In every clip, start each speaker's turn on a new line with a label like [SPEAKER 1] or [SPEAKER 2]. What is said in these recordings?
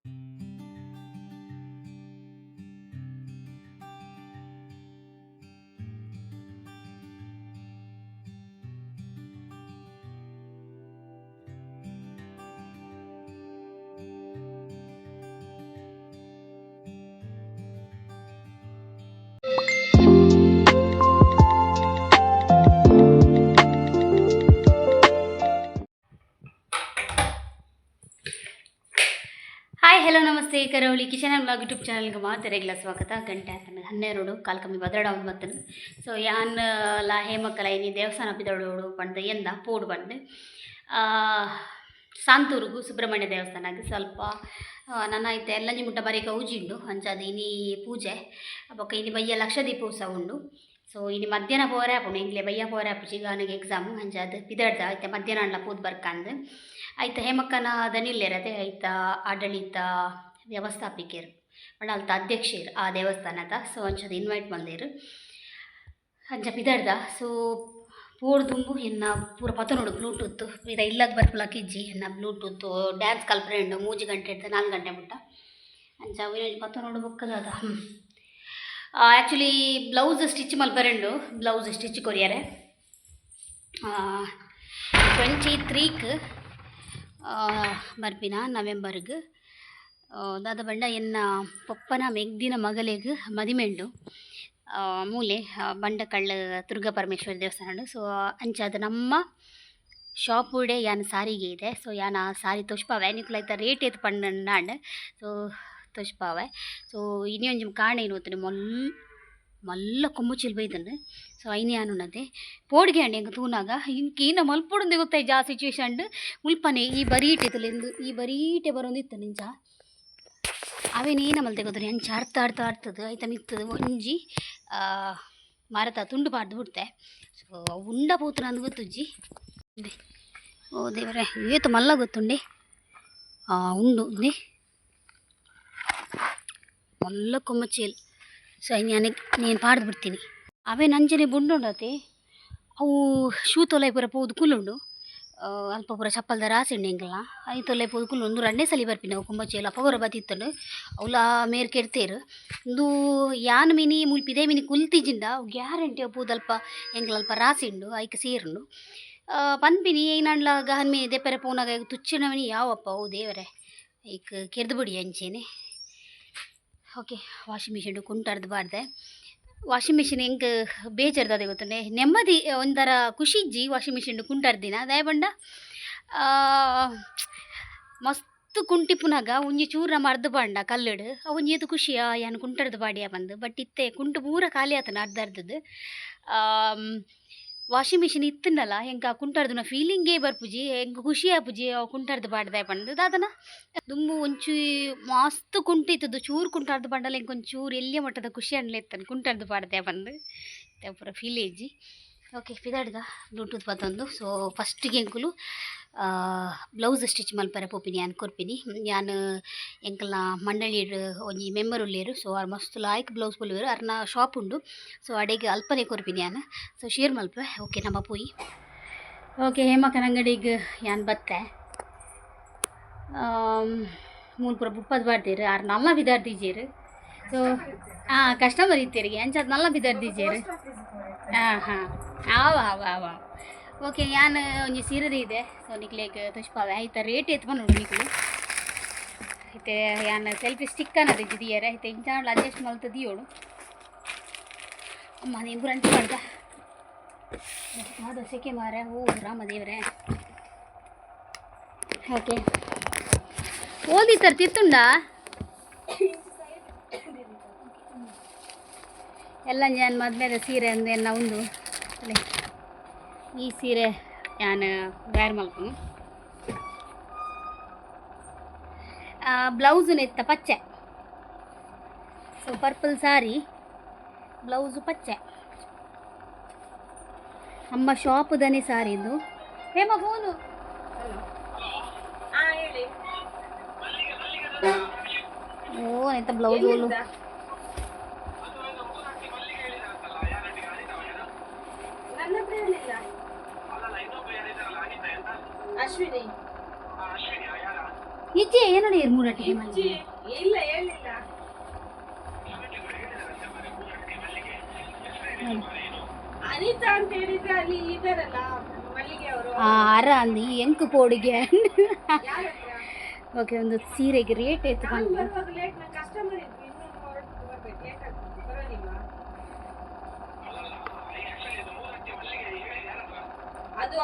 [SPEAKER 1] Hi hello ನಮಸ್ತೆ ಕರಾವಳಿ kitchen and blog YouTube ಚಾನಲ್ಗೆ ಮಾತೆರೆಗ್ಲ ಸ್ವಾಗತ. ಗಂಟೆ ಆತನ 12 ಕಾಲ್ ಕಮ್ಮಿ ಬದಲಾವಣೆ ಬರ್ತನು. ಸೊ ಯಾನ್ ಲಾ ಹೇಮಕ್ಕಲ ಇನಿ ದೇವಸ್ಥಾನ ಬಿದೋಡು ಪಂಡ ಎಂದ ಪೋಡು ಬಂದು ಸಾಂತೂರುಗು ಸುಬ್ರಹ್ಮಣ್ಯ ದೇವಸ್ಥಾನಕ್ಕೆ ಸ್ವಲ್ಪ ನನ್ನ ಐತೆ ಎಲ್ಲಂಜಿ ಮುಟ್ಟ ಬರೀಕ ಉಜಿಂಡು ಅಂಚದು ಇನಿ ಪೂಜೆ ಬೊಕ್ಕ ಇನಿ ಬಯ್ಯ ಲಕ್ಷದೀಪ ಉತ್ಸವ ಉಂಡು. ಸೊ ಇನಿ ಮಧ್ಯಾಹ್ನ ಪೋರೆ ಆಪುಂಡು ಎಂಕ್ಲೆ ಬಯ್ಯ ಪೋರೆ ಆಪುಜಿ ಗಾನಿಗೆ ಎಕ್ಸಾಮು ಅಂಚದು ಬಿದಡ್ದ ಐತೆ ಮಧ್ಯಾಹ್ನ ಅಂಡ್ಲ ಪೂದು ಬರ್ಕಂದು ಐತ ಹೇಮಕ್ಕನ ದನಿಲ್ಲೇರದೆ ಐತ ಆಡಳಿತ ವ್ಯವಸ್ಥಾಪಿಕೆರು ಅಲ್ತ ಅಧ್ಯಕ್ಷರು ಆ ದೇವಸ್ಥಾನದ. ಸೊ ಅಂಚದು ಇನ್ವೈಟ್ ಬಂದೇರು ಅಂಚ ಬಿದಡ್ದ. ಸೊ ಪೂರ್ ದುಂಬು ಎನ್ನ ಪೂರ ಪತನೋಡು ಬ್ಲೂಟೂತ್ ಇದ ಇಲ್ಲದ ಬರ್ಪುಲಕ್ಕೆ ಇಜ್ಜಿ ಎನ್ನ ಬ್ಲೂಟೂತ್ ಡ್ಯಾನ್ಸ್ ಕಲ್ಪನೆ 3 ಗಂಟೆ ಇಡ್ದು 4 ಗಂಟೆ ಮುಟ್ಟ ಅಂಚ ವಿನೋಜ್ ಪತನೋಡು ಬೊಕ್ಕದ ಆ್ಯಕ್ಚುಲಿ ಬ್ಲೌಸ್ ಸ್ಟಿಚ್ ಮಲ್ಪರೆಂಡು ಬ್ಲೌಸ್ ಸ್ಟಿಚ್ ಕೊರಿಯರೆ 23ಕ್ಕೆ ಬರ್ಪಿನ ನವೆಂಬರ್ಗೆ ದಾದ ಬಂಡ ಎನ್ನ ಪಪ್ಪನ ಮೆಗ್ದಿನ ಮಗಲಿಗೆ ಮದಿಮೆಂಡು ಮೂಲೆ ಬಂಡಕಳ್ಳ ದುರ್ಗಾ ಪರಮೇಶ್ವರಿ ದೇವಸ್ಥಾನ. ಸೊ ಅಂಚಾದ ನಮ್ಮ ಶಾಪುಡೆ ಯಾನ ಸಾರಿಗೆ ಇದೆ. ಸೊ ಯಾನ ಸಾರಿ ತೊಷ್ಪಾವೆ ನಿಕ್ಲೈತ ರೇಟ್ ಎತ್ತು ಪಂಡ ಸೊ ತೊಷ್ಪಾವೆ. ಸೊ ಇನಿ ಒಂಜಿ ಕಾರಣ ಏನು ಗೊತ್ತನೆ ಮಲ್ಲ ಕೊಮ್ಮುಚಿಲ್ ಬೈದನು. ಸೊ ಐನಿ ಅನ್ನದೆ ಪೋಡಿಗೆ ಅಂಡಿ ಹೆಂಗೆ ತೂನಾಗ ಇಂಕೀನ ಮಲ್ಪುಡುಂದೆ ಗೊತ್ತಾಯಿ ಜಾ ಸಿಚುವೇಶನ್ ಮುಲ್ಪನೆ ಈ ಬರೀಟೆ ತಲೆಂದು ಈ ಬರೀಟೆ ಬರೋಂದಿತ್ತು ನಿಂಚ ಅವೇನೇನ ಮಲ್ತೆ ಗೊತ್ತನೆ ಅಂಚ ಆಡ್ತದೆ ಆಯ್ತಾ ಮಿತ್ತದು ಒಂಜಿ ಮಾರತ ತುಂಡು ಪಾಡ್ದು ಬಿಡ್ತೆ. ಸೊ ಉಂಡ ಪೂತ್ರ ಅಂದು ಗೊತ್ತುಜ್ಜಿ ಓ ದೇವರೇ ಏತು ಮಲ್ಲ ಗೊತ್ತುಂಡೆ ಉಂಡು ನೇ ಮಲ್ಲ ಕೊಮ್ಮಚೇಲ್. ಸೊ నేను ಪಾಡ್ದು ಬಿಡ್ತೀನಿ ಅವೇ ನಂಜನೆ ಬುಂಡುಂಡತೆ ಅವು ಶೂ ತೊಲೆ ಪೂರ ಪೋದು ಕುಲ್ಲುಂಡು ಅಲ್ಪ ಪೂರ ಚಪ್ಪಲ್ದ ರಾಸಿಂಡು ಎಂಕಲ್ನ ಐ ತೊಲೆ ಪೋದು ಕುಲ್ಲುಂಡು 2ನೇ ಸಲ ಬರ್ಪಿನ ಅವು ಕುಂಬಚ್ಚೇಲು ಅಪ್ಪ ಪೂರ ಬತ್ತಿತ್ತಂಡು ಅವಳ ಮೇರ್ ಕೆಡ್ತೇರು ಇಂದು ಯಾನ್ ಮಿನಿ ಮುಲ್ಪಿದೆ ಮಿನಿ ಕುಲ್ತಿಜಿಂಡ ಅವು ಗ್ಯಾರಂಟಿ ಪೋದು ಅಲ್ಪ ಎಂಕಲ್ ರಾಸಿಂಡು ಐಕೆ ಸೇರುಂಡು ಪನ್ಪಿನಿ ಏನಂಡ್ಲ ಗಹನ್ ಮೀನಿ ದೆಪ್ಪರೆ ಪೋನಾಗ ತುಚ್ಚಿನ ಮಿನಿ ಯಾವಪ್ಪ ಓ ದೇವರೇ ಈಗ ಕೆರ್ದು ಬಿಡಿ ಅಂಚೇನೆ. ಓಕೆ ವಾಷಿಂಗ್ ಮಿಷಿನ್ ಕುಂಟರ್ದು ಬಾರ್ದೆ ವಾಷಿಂಗ್ ಮಿಷಿನ್ ಹೆಂಗೆ ಬೇಜಾರ್ದೆ ಗೊತ್ತಂಡೆ ನೆಮ್ಮದಿ ಒಂಥರ ಖುಷಿ ಇಜ್ಜಿ ವಾಷಿಂಗ್ ಮಿಷಿನ್ ಕುಂಟರ್ದಿನ ದಯಬಂಡ ಮಸ್ತ್ ಕುಂಟಿಪುನಾಗ ಒಂಜಿ ಚೂರ ಮರ್ದು ಬಾಂಡ ಕಲ್ಲಡು ಒಂಜಿ ಏತು ಖುಷಿಯಾ ಯಾನು ಕುಂಟರ್ದು ಬಾಡಿಯ ಬಂದು ಬಟ್ ಇತ್ತೆ ಕುಂಟು ಪೂರ ಖಾಲಿ ಆತನ ಅರ್ಧರ್ದದ್ದು ವಾಷಿಂಗ್ ಮಿಷಿನ್ ಇತ್ತನಲ್ಲ ಹೆಂಗೆ ಕುಂಟರ್ದು ಫೀಲಿಂಗೇ ಬರ್ಪುಜಿ ಹೆಂಗೆ ಖುಷಿ ಆಪುಜಿ ಅವು ಕುಂಟರ್ದು ಬಾಡ್ದೆ ಬಂದು ದಾದನ ದುಂಬು ಒಂಚೂ ಮಸ್ತ್ ಕುಂಟಿತ್ತದು ಚೂರು ಕುಂಟಾರ್ದು ಬಂಡಲ್ಲ ಹೆಂಗೆ ಒಂಚೂರು ಎಲ್ಲಿಯ ಮಟ್ಟದ ಖುಷಿ ಅನ್ಲೆತ್ತನು ಕುಂಟರ್ದು ಬಾಡ್ದೆ ಬಂದು ಪೂರ ಫೀಲೇಜಿ. ಓಕೆ ಪಿದಾಡ್ದ ಬ್ಲೂಟೂತ್ ಬತ್ತೊಂದು. ಸೊ ಫಸ್ಟಿಗೆ ಎಂಕುಲು ಬ್ಲೌಸ್ ಸ್ಟಿಚ್ ಮಲ್ಪರೆ ಪೋಪಿನಿ ಯಾನ್ ಕೊರ್ಪಿನಿ ಯಾನ್ ಎಂಕಲ್ನ ಮಂಡಳಿಡ್ ಒಂಜಿ ಮೆಂಬರ್ ಉಲ್ಲೇರು. ಸೊ ಅವ್ರು ಮಸ್ತ್ ಲಾಯ್ಕ್ ಬ್ಲೌಸ್ ಪೊಲಿವೇರು ಅರ್ನ ಶಾಪ್ ಉಂಡು. ಸೊ ಅಡೆಗೆ ಅಲ್ಪನೆ ಕೊರ್ಪಿನಿ ಯಾನ್ ಸೊ ಶೇರ್ ಮಲ್ಪೆ. ಓಕೆ ನಮ್ಮ ಪೋಯಿ ಓಕೆ ಹೇಮಕ್ಕನ ಅಂಗಡಿಗೆ ಯಾನ್ ಬತ್ತೆ ಮೂಲು ಪೂರ ಬುಪ್ಪದು ಬಾಡ್ದೇರು ಆರು ನಲ್ಲ ಬಿದಾರ್ದಿಜೇರು. ಸೊ ಕಸ್ಟಮರ್ ಇತ್ತೀರಿಗೆ ಅಂಚದು ನಲ್ಲ ಬಿದಾರ್ದಿಜೇರು ಹಾಂ ಆವ ಓಕೆ ಯಾನ್ ಒಂಜಿ ಸೀರೆ ಇದೆ. ಸೊ ನಿಕ್ಲೇಗ್ ತುಷ್ಪಾವೆ ಐತ ರೇಟ್ ಎತ್ಕೊಂಡು ನಿಕ್ಲು ಐತೆ ಯಾನ್ ಸೆಲ್ಫಿ ಸ್ಟಿಕ್ ಅನ್ನೋದು ಇದ್ದಿದ್ದೀಯಾರೆ ಐತೆ ಇಂಚಾಂಡ್ಲ ಅಡ್ಜಸ್ಟ್ ಮಲ್ತು ದಿಯೋಡು ಅಮ್ಮ ನೀನು ಪುರಂಟಿ ಮಾಡ್ದ ಅದು ಸೆಕೆ ಮಾರೆ ಓ ರಾಮದೇವ್ರೆ. ಓಕೆ ಓದಿತ್ತರ ತಿತ್ತುಂಡ ಎಲ್ಲ ನಾನು ಮದ್ಮೇಲೆ ಸೀರೆ ಅಂದೇನ ಉಂಡು ಅಲ್ಲೇ ಈ ಸೀರೆ ನಾನು ಬ್ಯಾರ್ ಮಲ್ಪನು ಬ್ಲೌಸು ನೆತ್ತ ಪಚ್ಚೆ. ಸೊ ಪರ್ಪಲ್ ಸಾರಿ ಬ್ಲೌಸು ಪಚ್ಚೆ ನಮ್ಮ ಶಾಪುದನೇ ಸಾರಿದು. ಹೇಮ ಫೋನು ಓ ಎಂತ ಬ್ಲೌಸ್ ನಿಜ ಏನೋ ಮೂರಟ್ಟಿಗೆ ಮಲ್ಲಿಗೆ
[SPEAKER 2] ಇಲ್ಲ ಹೇಳಿಲ್ಲ. ಅನಿತಾ ಅಂತ ಹೇಳಿದ್ರೆ ಅಲ್ಲಿ ಇದಾರಲ್ಲ ಮಲ್ಲಿಗೆ ಅವರು.
[SPEAKER 1] ಅರ ಅಂದು ಎಂಕು ಪೋಡಿಗೆ ಓಕೆ ಒಂದು ಸೀರೆಗೆ ರೇಟ್ ಆಯ್ತು
[SPEAKER 2] ಕಸ್ಟಮರ್ ಇದ್ರು ಇನ್ನೂ ಬರ್ಬೇಕು ಲೇಟ್ ಆಗ್ತದೆ ಬರೋದಿಲ್ಲ. ಅದು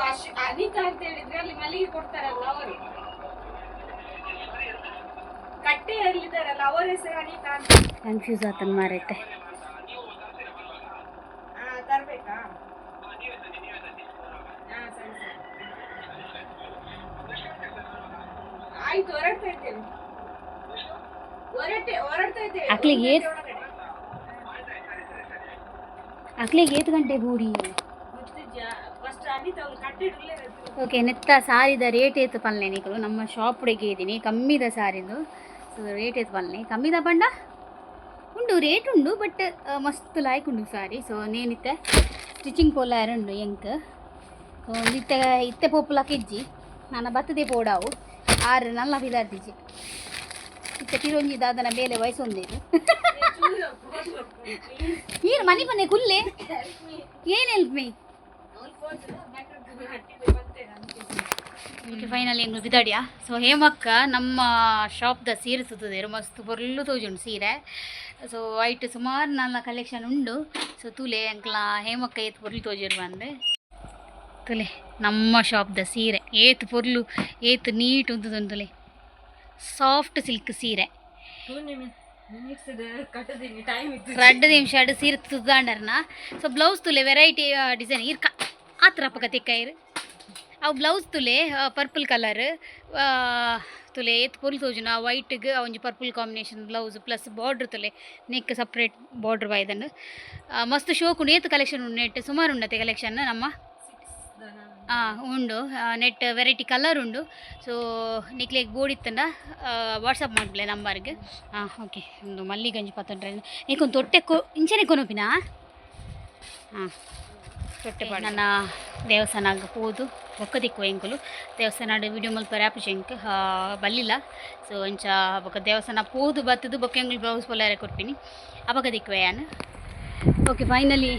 [SPEAKER 2] ಅನಿತಾ ಅಂತ ಹೇಳಿದ್ರೆ ಅಲ್ಲಿ ಮಲ್ಲಿಗೆ ಕೊಡ್ತಾರಲ್ಲ ಅವರು ಕಟ್ಟೆಯಲ್ಲಿದ್ದಾರಲ್ಲ ಅವರ ಹೆಸರು ಅನಿತಾ ಅಂತ.
[SPEAKER 1] ಕನ್ಫ್ಯೂಸ್ ಆತನ ಮಾರೈತೆ.
[SPEAKER 2] ತರ್ಬೇಕಾ? ಆಯ್ತು ಹೊರಡ್ತಾ ಇದ್ದೇವೆ.
[SPEAKER 1] ಅಕ್ಲಿಗೆ ಏತು ಗಂಟೆ ಬೂಡಿ ಓಕೆ ನೆತ್ತ ಸಾರಿದ ರೇಟ್ ಏತು ಪಲ್ಲೆ ನೀಕಲು ನಮ್ಮ ಶಾಪ್ ಹುಡುಗಿ ಇದ್ದೀನಿ ಕಮ್ಮಿದ ಸಾರಿದು. ಸೊ ರೇಟ್ ಏತು ಪಲ್ಲೆ ಕಮ್ಮಿದ ಪಂಡ ಉಂಡು ರೇಟ್ ಉಂಡು ಬಟ್ ಮಸ್ತ್ ಲಾಯ್ಕ್ ಉಂಡು ಸಾರಿ. ಸೊ ನೇನಿತ್ತೆ ಸ್ಟಿಚಿಂಗ್ ಪೋಲ ಎರಂಡು ಎಂಕ್ ಸೊ ಇತ್ತೆ ಪೋಪುಲ ಕೆಜ್ಜಿ ನಾನು ಬತ್ತದೇ ಪೋಡಾವು ಆರು ನಲ್ಲ ಬಿದಾರ್ದಿಜಿ ಇತ್ತೆ ಪಿರೊಂಜಿ ದಾದನ ಬೇಲೆ ವಯಸ್ಸೊಂದೇನು ಏನು ಮನೆ ಮನೆ ಕುಲ್ಲೆ ಏನು ಹೆಲ್ಪ್ ಮೀ ಫೈನಲಿ ಎಂಗ್ಳು ಬಿದಾಡಿಯಾ. ಸೊ ಹೇಮಕ್ಕ ನಮ್ಮ ಶಾಪ್ದ ಸೀರೆ ಸುತ್ತದೇರು ಮಸ್ತ್ ಬೊರ್ಲು ತೋಜುಂಡು ಸೀರೆ. ಸೊ ವೈಟ್ ಸುಮಾರು ನನ್ನ ಕಲೆಕ್ಷನ್ ಉಂಡು. ಸೊ ತುಲೆ ಎಂಕ್ಲ ಹೇಮಕ್ಕ ಏತ್ ಪೊರ್ಲು ತೋಜಿರು ಬಂದೆ ತುಲೆ ನಮ್ಮ ಶಾಪ್ದ ಸೀರೆ ಏತ್ ಪೊರ್ಲು ಏತ್ ನೀಟ್ ಉಂತುದುಂಡು ತುಲೆ ಸಾಫ್ಟ್ ಸಿಲ್ಕ್ ಸೀರೆ 2 ನಿಮಿಷ ಸೀರೆ ತುದಾಂಡರ್ನ. ಸೊ ಬ್ಲೌಸ್ ತುಲೆ ವೆರೈಟಿ ಡಿಸೈನ್ ಇರ್ಕ ಆ ಥರ ಪಕ್ಕ ತಿಕ್ಕಾಯಿರು ಅವು ಬ್ಲೌಸ್ ತುಲೆ ಪರ್ಪಲ್ ಕಲರ್ ತುಲೆ ಏತ್ ಪೊರ್ಲು ತೋಜುನ ವೈಟ್ಗೆ ಒಂಜಿ purple combination blouse plus border ತುಲೆ ನೆಕ್ ಸಪ್ರೇಟ್ ಬಾರ್ಡ್ರ್ ಬಾಯ್ದಂಡು ಮಸ್ತ್ ಶೋಕ್ ಉಂಡು ಏತ್ ಕಲೆಕ್ಷನ್ ಉಂಡು ನೆಟ್ ಸುಮಾರು ಉಂಡತೆ ಕಲೆಕ್ಷನ್ ನಮ್ಮ ಉಂಡು ನೆಟ್ ವೆರೈಟಿ ಕಲರ್ ಉಂಡು. ಸೊ ನಿಕ್ಲೆಗ್ ಬೋಡಿತ್ತಂಡ ವಾಟ್ಸಪ್ ಮಾಡ್ಬಲೆ ನಂಬರ್ಗೆ. ಓಕೆ ಒಂದು ಮಲ್ಲಿಗಂಜಿ 12 ನೀಕೊಂದು ತೊಟ್ಟೆ ಇಂಚನೆ ಕೊನೋಪಿನ ತೊಟ್ಟೆ ನನ್ನ ದೇವಸ್ಥಾನಾಗ ಹೋದು ಬೊಕ್ಕ ದಿಕ್ಕು ಎಂಕುಲು ದೇವಸ್ಥಾನ ವಿಡಿಯೋ ಮಲ್ಪ ರ್ಯಾಪ್ ಶಂಕ್ ಬಲ್ಲಿಲ್ಲ. ಸೊ ಇಂಚ ಬೊಕ್ಕ ದೇವಸ್ಥಾನ ಪೋದು ಬತ್ತದು ಬೊಕ್ಕ ಎಂಗ್ಳು ಬ್ಲೌಸ್ ಪೊಲ್ಲಾರೆ ಕೊಡ್ತೀನಿ ಅಬಕ ದಿಕ್ಕು ಯಾನು. ಓಕೆ ಫೈನಲಿ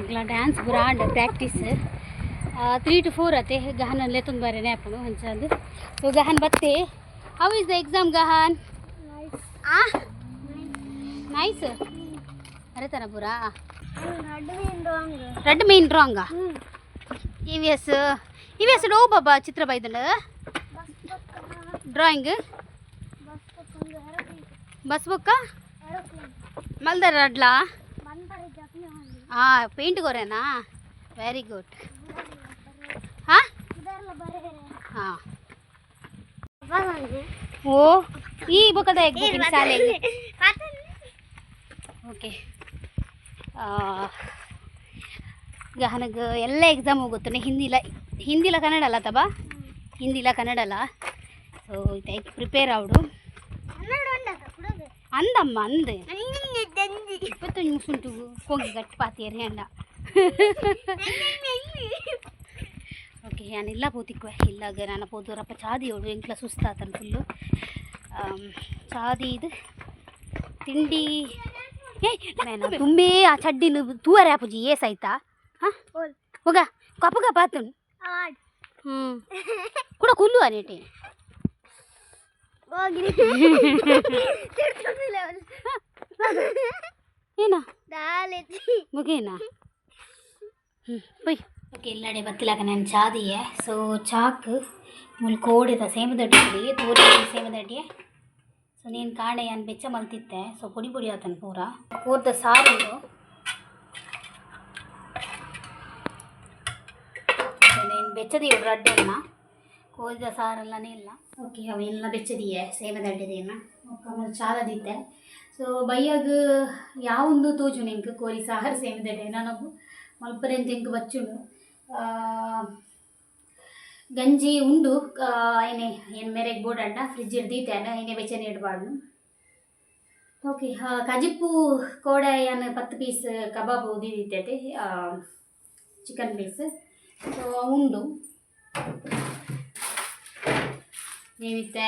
[SPEAKER 1] ಇಂಗ್ಲ ಡ್ಯಾನ್ಸ್ ಬುರಾಂಡ ಪ್ರಾಕ್ಟೀಸ್ 3 to 4 ಅತ್ತೆ ಗಹನ ಲೆತ್ತೊಂದು ಬಾರಿ ನ್ಯಾಪನು ಅಂಚಂದು. ಸೊ ಗಹನ್ ಬತ್ತೆ how is the exam Gahan? Nice ಅರೆತನ ಪೂರ ರೆಡ್ ಮೇನ್ ರಾಂಗ ಇವಿಎಸ್ ಡೋ ಬಾಬಾ ಚಿತ್ರ ಬೈದಂಡ ಡ್ರಾಯಿಂಗ್ ಬಸ್ ಬೊಕ್ಕ ಮಲ್ದರ ಅಡ್ಲಾ ಪೇಂಟ್ ಕೊರೆನಾ ವೆರಿ ಗುಡ್. ಓ ಈ ಬೊಕ್ಕದ ಶಾಲೆಗೆ ಓಕೆ ಗಹನಗೆ ಎಲ್ಲ ಎಕ್ಸಾಮ್ ಹೋಗುತ್ತಾನೆ ಹಿಂದಿಲ ಕನ್ನಡ ಅಲ್ಲ ತಬಾ ಹಿಂದಿಲ ಕನ್ನಡ ಅಲ್ಲ. ಸೊ ಇದಕ್ಕೆ ಪ್ರಿಪೇರ್ ಅವಡು ಅಂದಮ್ಮ ಅಂದೆ ಇಪ್ಪತ್ತೊಂದು ಮುಸುಂಟು ಹೋಗಿ ಗಟ್ಟಿ ಪಾತಿಯರಿ ಅಂಡ ಓಕೆ ನಾನಿಲ್ಲ ಪೋತಿಕ್ವೆ ಇಲ್ಲಾಗ ನಾನು ಪೋದೂರಪ್ಪ ಚಾದಿ ಅವಳು ಎಂಕ್ಲ ಸುಸ್ತಾತನ ಫುಲ್ಲು ಚಾದಿ ಇದು ತಿಂಡಿ ನಾನು ತುಂಬೇ ಆ ಚಡ್ಡಿನ ತೂವರೆ ಆಪುಜಿ ಏಸಾಯ್ತಾ ಹಾಂ ಹೋಗ ಕಪ್ಪಗ ಪಾತುನ್ ಕೂಡ ಕುಲ್ಲು ಅನೇಟಿ ಏನ ಮುಗೇನಾ ಪೊಯ್ ಓಕೆ ಇಲ್ಲಡೆ ಬತ್ತಿಲಾಕ ನಾನು ಚಾದಿಯೇ. ಸೊ ಚಾಕು ಮುಲ್ ಕೋಡಿದ ಸೇಮದಡ್ಡಿ ತೋರಿ ಸೇಮದಡ್ಡಿಯೇ. ಸೊ ನೀನು ಕಾಣೆ ನಾನು ಬೆಚ್ಚ ಮಲ್ತಿತ್ತೆ. ಸೊ ಪುಡಿ ಪುಡಿ ಆತನ ಪೂರ ಕೋರ್ದ ಸಾರು ನೀನು ಬೆಚ್ಚದಿ ಅಡ್ಡೆಲ್ಲ ಕೋರಿದ ಸಾರೆಲ್ಲನೇ ಇಲ್ಲ. ಓಕೆ ಅವೆಲ್ಲ ಬೆಚ್ಚದಿಯೇ ಸೇಮದಡ್ಡಿದೇನ ಚಾದದಿದ್ದೆ. ಸೊ ಬೈಯಾಗ ಯಾವೊಂದು ತೋಜು ನಿಂಗೆ ಕೋರಿ ಸಾರು ಸೇಮದಡ್ಡೆ ನನಗೂ ಮಲ್ಪರೆಂತ ಎಂಕ್ ಬಚ್ಚುಂಡು ಗಂಜಿ ಉಂಡು ಏನು ಮೇರೆಗೆ ಬೋಡಂಡ ಫ್ರಿಜ್ ಇಡ್ದೀತೇನ ಏನೇ ಬೆಚ್ಚನೆ ಇಡಬಾರ್ದು. ಓಕೆ ಕಜಿಪ್ಪು ಕೋಡೆ ಏನು 10 ಪೀಸ್ ಕಬಾಬ್ ಉದಿದೈತೆ ಚಿಕನ್ ಪೀಸ್. ಸೊ ಉಂಡು ನೀವಿತ್ತೆ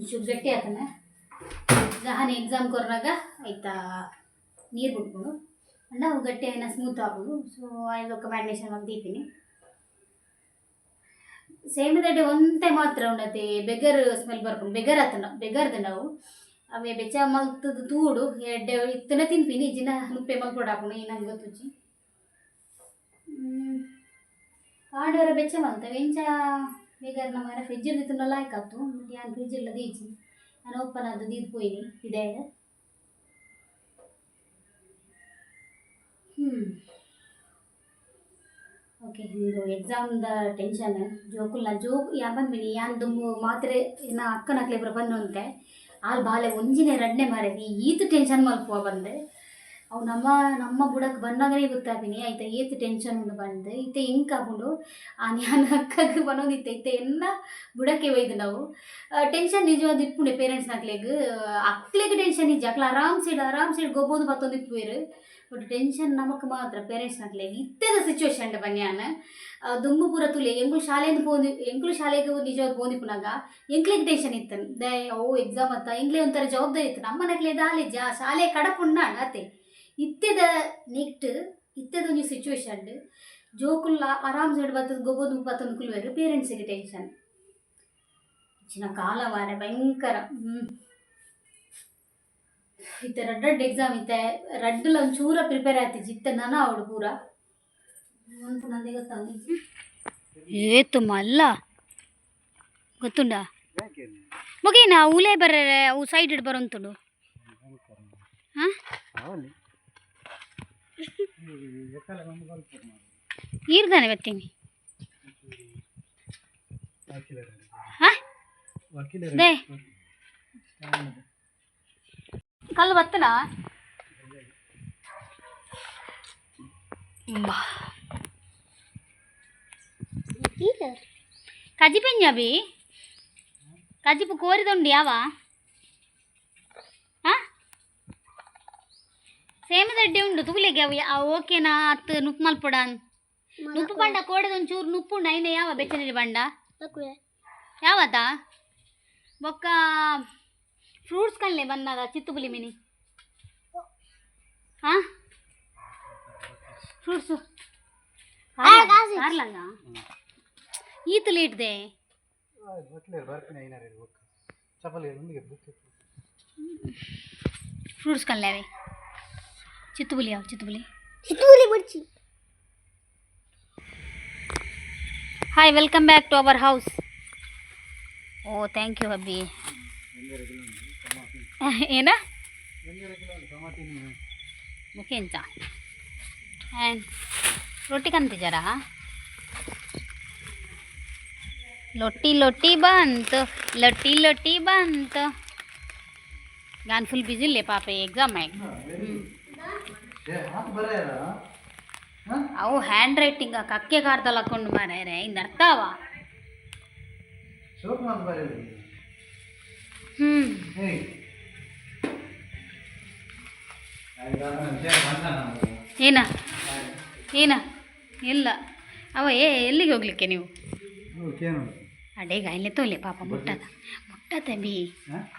[SPEAKER 1] ಚೂರು ಗಟ್ಟಿ ಆತನ ಜಹಾನಿ ಎಕ್ಸಾಮ್ ಕೊರ್ನಾಗ ಆಯ್ತಾ ನೀರು ಬಿಟ್ಕೊಂಡು ಅಂಡ ಅವು ಗಟ್ಟಿ అయినా ಸ್ಮೂತ್ ಆಗೋದು ಸೊ ಇದೊಕ್ಕ ಮ್ಯಾರಿನೇಷನ್ ಮಾಡಿ ದೀಪಿನಿ ಸೇಮಿದಡ್ಡೆ ಒಂತೆ ಮಾತ್ರ ಉಂಡತೆ ಬೆಗರ್ ಸ್ಮೆಲ್ ಬರ್ಕೊಂಡು ಬೆಗರ್ ಆತನ ಬೆಗರ್ದು ನಾವು ಅವೇ ಬೆಚ್ಚ ಮಲ್ತದ್ದು ತೂಡು ಎಡ್ಡೆ ಇತ್ತನ ತಿನ್ಪಿನಿ ಜಿನ ನುಪ್ಪೆ ಮಲ್ಪೊಡು ಹಾಕೊಂಡು ಈ ನಂಗೆ ಗೊತ್ತುಚ್ಚಿ ಕಾಡವರ ಬೆಚ್ಚ ಮಲ್ತವೆ ಎಂಚ ಬೇಗಾರ ನಮ್ಮ ಫ್ರಿಜ್ಜಲ್ಲಿ ತಿನ್ನೋ ಲಾಯ್ಕ್ ಆಯ್ತು ನಾನು ಫ್ರಿಜ್ ಇಲ್ಲ ದೀಚಿ ನಾನು ಓಪನ್ ಆದ ದೀದ್ ಪೋಯಿನಿ ಇದೆ ಓಕೆ ಇದು ಎಕ್ಸಾಮ್ದ ಟೆನ್ಷನ್ ಜೋಕುಲ್ಲ ಜೋಕ್ ಯಾ ಬಂದ್ಬಿನಿ ಯಾನ್ ದುಂಬು ಮಾತ್ರೆ ಇನ್ನು ಅಕ್ಕನಕ್ಲೆ ಬಂದು ಅಂತೆ ಆಲ್ ಬಾಲೆ ಒಂಜಿನೇ ರಡ್ನೆ ಮಾರೇದಿ ಈತು ಟೆನ್ಷನ್ ಮಲ್ಪುವ ಬಂದೆ ಅವು ನಮ್ಮ ಬುಡಕ್ಕೆ ಬಂದಾಗಲೇ ಗೊತ್ತಾಗ್ತೀನಿ ಆಯ್ತಾ ಏತು ಟೆನ್ಷನ್ ಉಂಡು ಬಂದು ಇತ್ತೆ ಹಿಂಗೆ ಹಾಕೊಂಡು ನಾನು ಅಕ್ಕಗೆ ಬನ್ನೋದಿತ್ತೆ ಇತ್ತೆ ಎಲ್ಲ ಬುಡಕ್ಕೆ ಒಯ್ದು ನಾವು ಟೆನ್ಷನ್ ನಿಜವಾದ ಇಪ್ಪುಂಡೆ ಪೇರೆಂಟ್ಸ್ ನಕ್ಲೆಗ್ ಅಕ್ಲೆಗ್ ಟೆನ್ಷನ್ ನಿಜ ಅಕ್ಲ ಆರಾಮ್ ಸೈಡ್ ಗೊಬ್ಬೋದು ಬತ್ತೊಂದು ಇಪ್ಪುವೇರು ಬಟ್ ಟೆನ್ಷನ್ ನಮಕ್ ಮಾತ್ರ ಪೇರೆಂಟ್ಸ್ ನಕ್ಲೆಗ್ ಇತ್ತೆದ ಸಿಚುವೇಶನ್ ಬನ್ಯಾನ ದುಂಬು ಪೂರ ತುಲೆ ಎಂಕ್ಲು ಶಾಲೆಯಿಂದ ಎಂಕ್ಲು ಶಾಲೆಗೆ ನಿಜವಾದ ಬೋಂದಿಪ್ಪುನಾಗ ಎಂಕ್ಲಿಗೆ ಟೆನ್ಷನ್ ಇತ್ತು ದೇ ಓ ಎಕ್ಸಾಮ್ ಅತ್ತ ಎಂಕ್ಲೆ ಒಂಥರ ಜವಾಬ್ದಾರಿ ಇತ್ತು ನಮ್ಮ ನಕ್ಲೆ ದಾಲೆ ಶಾಲೆ ಕಡಪುಂಡ ಅತ್ತೆ ಇತ್ತೆದ ನೆಕ್ಟ್ ಇತ್ತೆದೊಂದು ಸಿಚುವೇಶನ್ ಜೋಕುಲ್ಲ ಆರಾಮ್ ಸೈಡ್ ಬತ್ತದ ಗೊಬ್ಬದು ಬತ್ತೊಂದು ಕುಲ್ವೇರು ಪೇರೆಂಟ್ಸಿಗೆ ಟೆನ್ಷನ್ ಹೆಚ್ಚಿನ ಕಾಲ ಮಾರೆ ಭಯಂಕರ ಇತ್ತೆ ರಡ್ಡ್ ಎಕ್ಸಾಮ್ ಇತ್ತೆ ರಡ್ಡಲ ಒಂಚೂರ ಪ್ರಿಪೇರ್ ಆಯ್ತಿಜಿ ಇತ್ತೆ ನಾನು ಅವಳು ಪೂರ ಅಂತ ನಂಗೆ ಗೊತ್ತಾಗಿ ಏತು ಮಲ್ಲ ಗೊತ್ತುಂಡ ಮಗೇನಾ ಉಲೇ ಬರ್ರೆ ಅವು ಸೈಡ್ ಇಡ್ ಬರೋಂತುಂಡು ಹಾಂ ಈರ್ದಾನೆ ಬತ್ತೀನಿ ಹಾಂ ದೇ ಕಲ್ಲು ಬತ್ತನ ಕಜಿ ಪೆಂಜಾಬಿ ಕಜಿಪು ಕೋರಿದೊಂಡು ಯಾವ ಹಾಂ ಸೇಮದಡ್ಡಿ ಉಂಡು ತುಗುಲೆಗೆ ಅವು ಓಕೆನಾ ಅತ್ತು ನುಪ್ಪು ಮಲ್ಪೊಡ ನುಪ್ಪು ಬಂಡ ಕೋಡದೊಂಚೂರು ನುಪ್ಪು ಉಂಡು ಐನೆ ಯಾವ ಬೆಚ್ಚನಲ್ಲಿ ಬಂಡ ಯಾವತ್ತ ಬೊಕ್ಕ ಫ್ರೂಟ್ಸ್ ಕಲ್ಲೆ ಬನ್ನದ ಚಿತ್ತುಬುಲಿ ಮಿನಿ ಹಾಂ ಫ್ರೂಟ್ಸು ಕಾರ್ಲಂಗ ಈತು ಲೇಟ್ದೆ ಫ್ರೂಟ್ಸ್ ಕಲ್ಲೇವೆ ಚಿತ್ತುಬುಲಿ ಯಾವ ಚಿತ್ತುಬುಲಿ ಬರ್ಚಿ hi welcome back to our house oh thank you hubby ಏನ ಮುಖೇಂಚ ಆ್ಯಂಡ್ ರೊಟ್ಟಿ ಕಂತಿಜಾರ ಲೊಟ್ಟಿ ಬಂತು ನಾನು ಫುಲ್ ಬಿಸಿ ಇಲ್ಲೇ ಪಾಪ ಎಕ್ಸಾಮ್ ಅವು ಹ್ಯಾಂಡ್ ರೈಟಿಂಗ್ ಕಕ್ಕೆ ಕಾರ್ದಲ್ಲಿ ಹಾಕೊಂಡು ಮಾರ್ಯಾರೆ ಇನ್ನು ಅರ್ಥವ ಏನ ಇಲ್ಲ ಅವ ಎಲ್ಲಿಗೆ ಹೋಗ್ಲಿಕ್ಕೆ ನೀವು ಅಡೇಗ ಇಲ್ಲೇ ತೋಲೆ ಪಾಪ ಮುಟ್ಟತ ಬಿ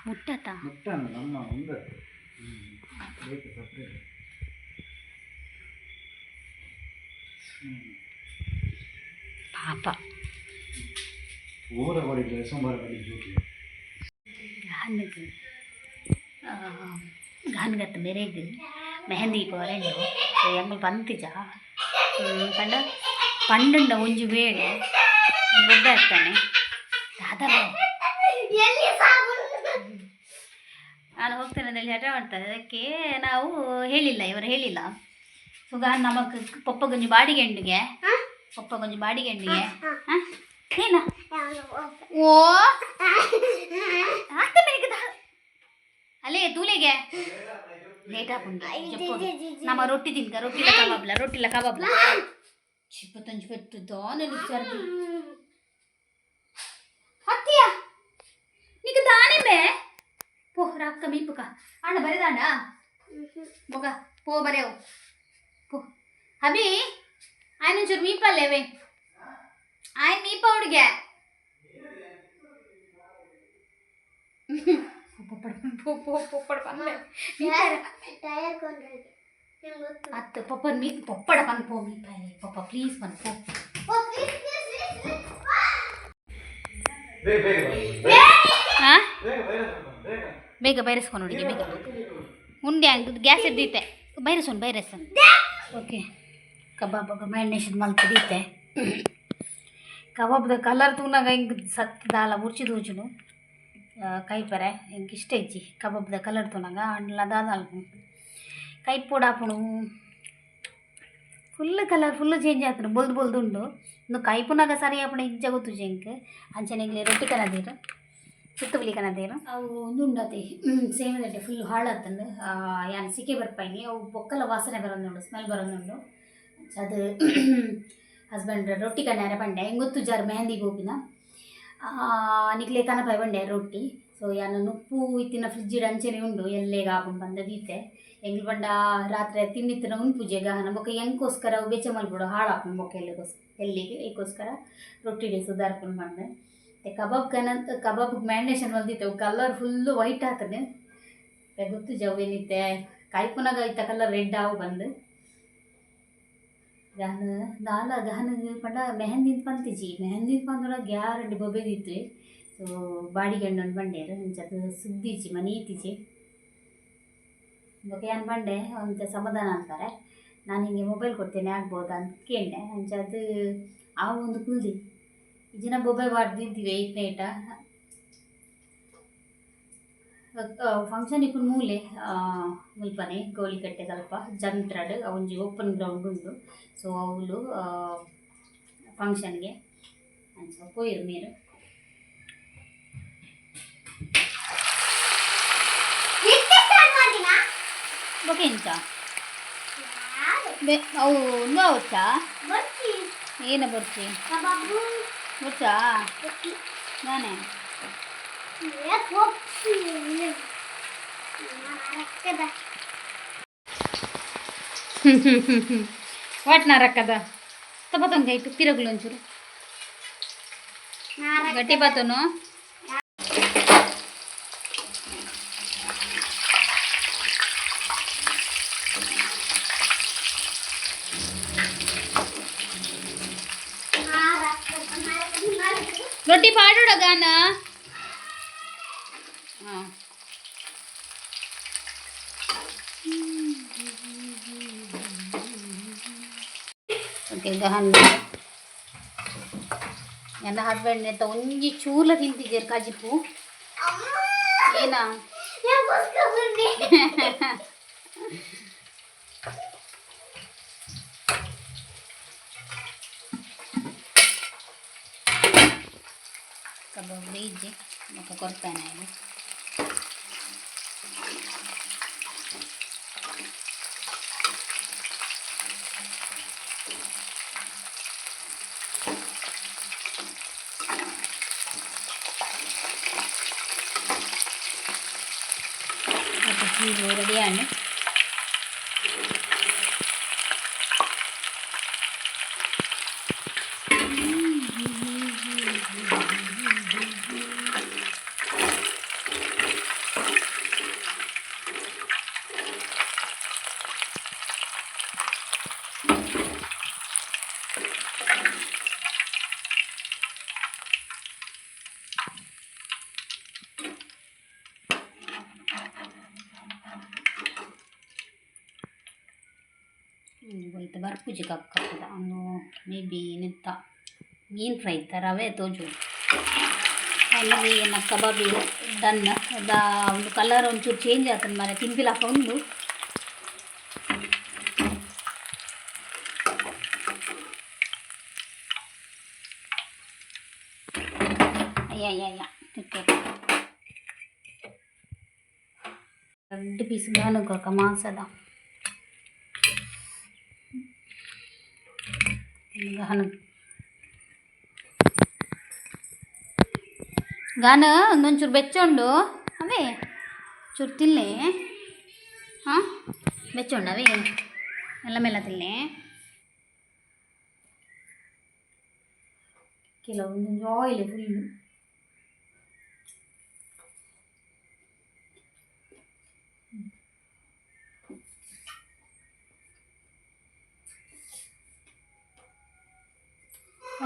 [SPEAKER 1] ಮುಟ್ಟತ ಪಾಪ ಗಾನ್ಗತ್ತ ಬೆರೆಗ್ ಮೆಹಂದಿ ಪೋರೆಂಡು ಎಂಬ ಬಂತಿಜ ಕಂಡ ಪಂಡುಂಡ ಒಂಜು ಬೇಳೆ ದೊಡ್ಡ ಇರ್ತಾನೆ ನಾನು ಹೋಗ್ತೇನೆ ಅಂತೇಳಿ ಹಠ ಮಾಡ್ತಾರೆ ಅದಕ್ಕೆ ನಾವು ಹೇಳಿಲ್ಲ ಇವರು ಹೇಳಿಲ್ಲ ಸೊ ಗಾನ್ ನಮಕ್ ಪಪ್ಪ ಗೊಂಜು ಬಾಡಿಗೆಂಡಿಗೆ ಹಾಂ ಏನ ಓ ಅಲ್ಲೇ ತೂಲೆಗೆ ಲೇಟ್ ಹಾಕೊಂಡು ನಮ್ಮ ರೊಟ್ಟಿ ತಿನ್ಕ ರೊಟ್ಟಿಲ ಕಬಾಬ್ಲ ಚಿಪ್ಪತ್ತಂಜು ಪೆಟ್ಟು ನನಗೆ ಸರ್ದಿ ಹತ್ತಿಯ ನೀನು ದಾನಿಮೆ ಪೋ ರಾಕ್ಕ ಮೀಪುಕ ಅಣ್ಣ ಬರೆದಾಂಡ ಮೊಗ ಪೋ ಬರೆವು ಪೋ ಹಬಿ ಆಯ್ನೊಂಚೂರು ಮೀಪಲ್ಲೇವೆ ಆಯ್ ಮೀಪ ಹುಡುಗೆ ಪಪ್ಪಡ ಬಂದೆ ಅತ್ತ ಪಪ್ಪನ ಮೀ ಪಪ್ಪಡ ಬಂದು ಪೋ ಮೀ ಪಪ್ಪ ಪ್ಲೀಸ್ ಬಂದು ಪೋ ಹಾಂ ಬೇಗ ಬೈರಸ್ಕೊಂಡು ಹುಡುಗಿ ಬೇಗ ಉಂಡೆ ಹಂಗೆ ಗ್ಯಾಸ್ ಎದ್ದೈತೆ ಬೈರಸನ್ ಓಕೆ ಕಬಾಬ್ ಮ್ಯಾರಿನೇಷನ್ ಮಲ್ತಿದ್ದೆ ಕಬಾಬ್ದ ಕಲರ್ ತೂನಾಗ ಹಿಂಗೆ ಸತ್ತದಾಲ ಮುರ್ಚಿದು ಉಜ್ಜುನು ಕೈಪರೆ ಹಿಂಗೆ ಇಷ್ಟ ಇಜ್ಜಿ ಕಬಾಬ್ದ ಕಲರ್ ತೂನಾಗ ಅದಾದ ಕೈ ಪೋಡಾಪುಣು ಫುಲ್ ಚೇಂಜ್ ಆತನು ಬೊಲ್ದು ಉಂಡು ಇನ್ನು ಕೈಪುನಾಗ ಸರಿ ಆಪಣ ಇಜ್ಜ ಗೊತ್ತು ಜಂಕ್ ಅಂಚನೆಗ್ಲಿ ರೊಟ್ಟಿ ಕನದೇರು ಸುತ್ತಬಲಿ ಕನದೇರು ಅವು ಒಂದು ಉಂಡತಿ ಸೇಮದಟ್ಟೆ ಫುಲ್ ಹಾಳಾತಂದು ಯಾನು ಸಿಕ್ಕಿ ಬರ್ಪೈನಿ ಅವು ಬೊಕ್ಕಲ ವಾಸನೆ ಬರೋದುಂಡು ಸ್ಮೆಲ್ ಬರೋದುಂಡು ಅದು ಹಸ್ಬೆಂಡ್ ರೊಟ್ಟಿ ಕಣ್ಣಾರೆ ಬಂಡೆ ಹೆಂಗೆ ಗೊತ್ತು ಜಾರು ಮೆಹಂದಿ ಗೋಪಿನ ನಿಕ್ಲೆ ಕನಪಾಯಿ ಬಂಡೆ ರೊಟ್ಟಿ ಸೊ ಯಾನು ನುಪ್ಪು ಇತ್ತಿನ ಫ್ರಿಜ್ ಅಂಚನೆ ಉಂಡು ಎಲ್ಲೇಗ ಹಾಕೊಂಡು ಬಂದದೀತೆ ಎಂಗ್ಲು ಬಂಡ ರಾತ್ರಿ ತಿನ್ನಿತ್ತಿನ ಉಂಡು ಪೂಜೆಗ ನಮಕ ಹೆಂಗೋಸ್ಕರ ಬೆಚ್ಚ ಮಲ್ಬಿಡು ಹಾಳು ಹಾಕೊಂಡು ಬೊಕ್ಕ ಎಲ್ಲಿಗೆ ಏಕೋಸ್ಕರ ರೊಟ್ಟಿಗೆ ಸುಧಾರ್ಕೊಂಡು ಬಂದೆ ಕಬಾಬ್ ಮ್ಯಾರಿನೇಷನ್ ಬಂದಿತ್ತು ಕಲರ್ ಫುಲ್ಲು ವೈಟ್ ಆಗ್ತದೆ ಗೊತ್ತು ಜವೇನಿತ್ತೆ ಕಾಯ್ಪುನಾಗ ಇತ್ತ ಕಲರ್ ರೆಡ್ ಆವು ಬಂದು ಗಹನ ಪಂಡ ಮೆಹಂದಿ ಪಂತಿಜಿ ಮೆಹಂದಿ ಪಂದೊಳಗೆ ಗ್ಯಾರಂಟಿ ಬೊಬೆದಿತ್ತು ಸೊ ಬಾಡಿಗೆ ಹಣ್ಣು ಬಂಡೇರು ಅಂಚದು ಸುದ್ದಿಜಿ ಮನಿ ಇತ್ತೀಚಿ ಬೊಕ್ಕೆ ಏನು ಬಂಡೆ ಒಂದು ಸಮಾಧಾನ ಅಂತಾರೆ ನಾನು ಹಿಂಗೆ ಮೊಬೈಲ್ ಕೊಡ್ತೇನೆ ಆಗ್ಬೋದಾ ಅಂತ ಕೇಳಿದೆ ಅಂಚದು ಆ ಒಂದು ಕುಲ್ದಿ ಇಜಿನ ಮೊಬೈಲ್ ಮಾಡ್ದಿದ್ದೀವಿ ಏಟ್ನೇಟ ಫಂಕ್ಷನ್ ఇప్పుడు ಮೂಲೆ ಮುಲ್ಪನೆ ಗೌಳಿಕಟ್ಟೆ ಸ್ವಲ್ಪ ಜಂತ್ರಡ್ ಒಂಜಿ ಓಪನ್ ಗ್ರೌಂಡ್ ಉಂಡು ಸೊ ಅವಳು ಫಂಕ್ಷನ್ಗೆ ಅಂಚ ಪೋಯಿರು ಮೀರು ಬೊಕೆ ಎಂಚ ಅವು ಒಂದು ಅವಚ್ಚಾ ಏನ ಬರ್ಚಿ ಬರ್ಚಾ ನಾನೇ ವಾಟ್ ನಾರಕ್ಕದ ತಪತಂಗ ಇಟ್ಟು ತಿರಗುಲು ಒಂಚೂರು ಗಟ್ಟಿ ಬಾತನು ರೊಟ್ಟಿ ಪಾಡೋಡ ಗಾನ ಹಾಂ ಓಕೆ ಗಹನ್ ನನ್ನ ಹಸ್ಬೆಂಡ್ ಅಂತ ಒಂಜಿ ಚೂಲ ತಿಂತಿದ್ದೀರಿ ಕಾಜಿಪ್ಪು ಏನಾ ಕಬಾಬ್ ಬೇಯಿಸಿ ಮತ್ತೆ ಕೊಡ್ತಾನೆ ಇದು റെഡിയാണ് ಹೋಯ್ತು ಬರ್ಪುಜಿ ಕಕ್ಕದ ಅವನು ಮೇ ಬಿ ನಿಂತ ಮೀನು ಫ್ರೈ ರವೆ ತೋಜು ಅಲ್ಲಿ ಏನು ಕಬಾಬಿ ಡನ್ ಅದ ಒಂದು ಕಲರ್ ಒಂಚೂರು ಚೇಂಜ್ ಆಗ್ತದೆ ಮನೆ ತಿಂಪಿಲಾಕ ಒಂದು ಅಯ್ಯ ತಿಕ್ಕೆ 2 ಪೀಸ್ ಗಾನುಕ ಮಾಸದ ಗಾನ ಒಂದೊಂಚೂರು ಬೆಚ್ಚೊಂಡು ಅವೇ ಚೂರು ತಿನ್ನೆ ಹಾಂ ಬೆಚ್ಚೊಂಡು ಅವೇ ಎಲ್ಲ ಮೆಲ್ಲ ತಿನ್ನೆ ಕೆಲವೊಂದೊಂದು ಆಯಿಲ್ ಫುಲ್ಲು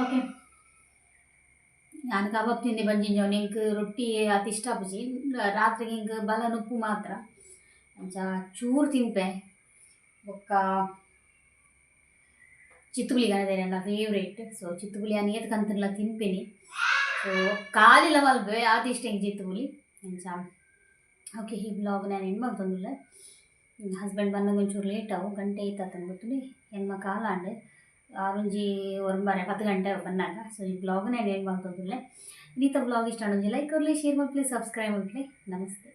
[SPEAKER 1] ಓಕೆ ನಾನು ಕಬಾಬ್ ತಿಂದು ಬಂಜಿಂಜವು ನಿಂಗೆ ರೊಟ್ಟಿ ಅತಿ ಇಷ್ಟ ಆಪುಜಿ ರಾತ್ರಿಗೆ ಹಿಂಗೆ ಬಲನ ಉಪ್ಪು ಮಾತ್ರ ಅಂಚ ಚೂರು ತಿಂಪೆ ಬೊಕ್ಕ ಚಿತ್ತುಗುಳಿ ಗಣದೇನೆ ನನ್ನ ಫೇವ್ರೇಟ್ ಸೊ ಚಿತ್ತುಗುಳಿ ಅನಿಯತ್ ಕಂತನ್ಲ ತಿನ್ಪೇನಿ ಸೊ ಕಾಲಿಲ್ಲ ಮಲ್ಪೆ ಆತ ಇಷ್ಟ ಹಿಂಗೆ ಚಿತ್ತುಗುಳಿ ಅಂಚ ಓಕೆ ಈ ಬ್ಲಾಗ್ ನಾನು ಹೆಣ್ಣು ಮಾಡ್ತಂದಿಲ್ಲ ಹಸ್ಬೆಂಡ್ ಬಂದಾಗ ಒಂಚೂರು ಲೇಟ್ ಅವು ಗಂಟೆ ಐತಂತ ಗೊತ್ತಿಲ್ಲ ಹೆಣ್ಮ ಕಾಲಾಂಡು ಆರೊಂಜಿ ಒಂಬರೆ 10 ಗಂಟೆ ಬಂದಾಗ ಸೊ ಈ ಬ್ಲಾಗ್ ನಾನು ಏನು ಮಾಡ್ತಂದಿಲ್ಲ ಇನ್ನಿತ ಬ್ಲಾಗ್ ಇಷ್ಟ ಅನ್ನೋದು ಲೈಕ್ ಕೊಡಲಿ ಶೇರ್ ಮಾಡಲಿ ಸಬ್ಸ್ಕ್ರೈಬ್ ಮಾಡಲಿ ನಮಸ್ತೆ.